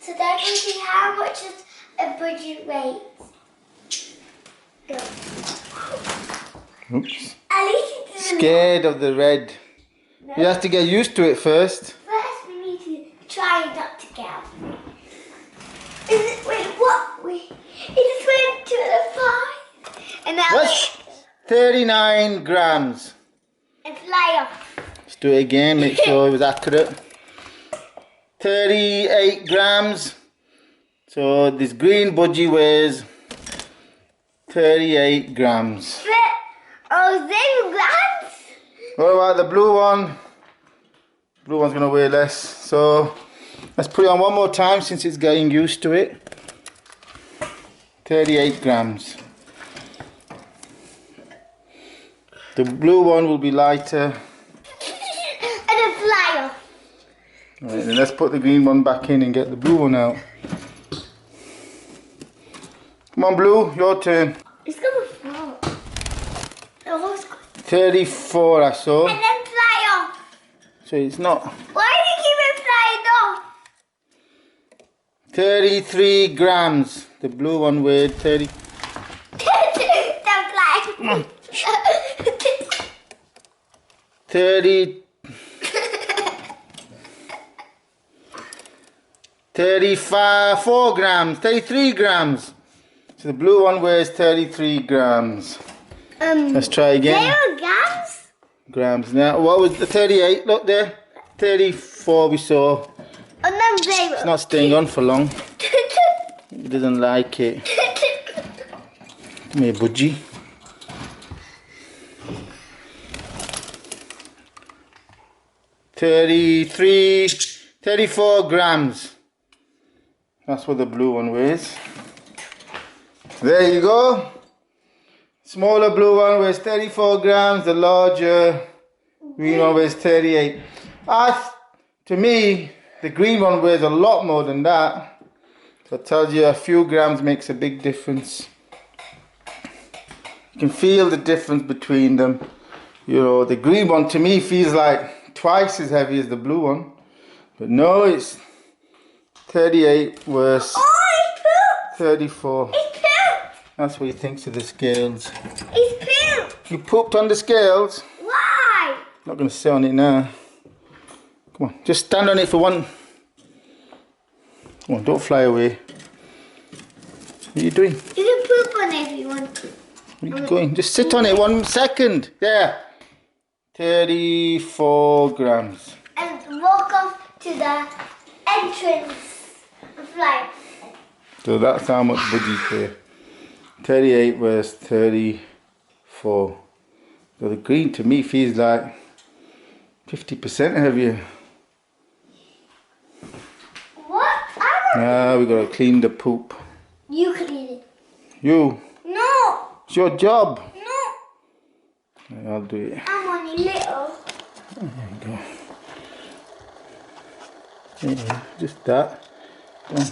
So that we see how much is a budgie weight. Go. Oops. At least it doesn't. Scared of the red. No. You have to get used to it first. First, we need to try not to get out. Wait, what? It just went to the 5. And now What's 39 grams? and fly off. Let's do it again, make sure it was accurate. 38 grams. So this green budgie weighs 38 grams. Oh, 0 grams? What about the blue one? Blue one's gonna weigh less. So let's put it on one more time since it's getting used to it. 38 grams. The blue one will be lighter. And then fly off. Right, then let's put the green one back in and get the blue one out. Come on, blue, your turn. It's gonna fall. Oh, 34 I saw. and then fly off. So it's not. Why do you keep it flying off? 33 grams. The blue one weighed 30. Don't fly. 30. 34 grams. 33 grams. So the blue one weighs 33 grams. Let's try again. 0 grams? Grams. Now, what was the 38? Look there. 34 we saw. And then 0. It's not staying on for long. It doesn't like it. Come here, budgie. 34 grams. That's what the blue one weighs. There you go. Smaller blue one weighs 34 grams. The larger green one weighs 38. To me, the green one weighs a lot more than that. So it tells you a few grams makes a big difference. You can feel the difference between them. You know, the green one to me feels like twice as heavy as the blue one. But no, it's 38 versus Oh, it's poop. 34. It's poop. That's what he thinks of the scales. It's poop. You pooped on the scales. Why? Not going to sit on it now. Come on, just stand on it for one. Come on, don't fly away. What are you doing? You can poop on it if you want to. Where are you going? Just sit on it 1 second. There. 34 grams. And walk off to the entrance and fly. So that's how much budgies weigh. 38 versus 34. So the green to me feels like 50% heavier. What? I don't. Now we gotta clean the poop. You clean it. You. No. It's your job. No. I'll do it. I'm only little. There you go. Yeah, just that. Go on.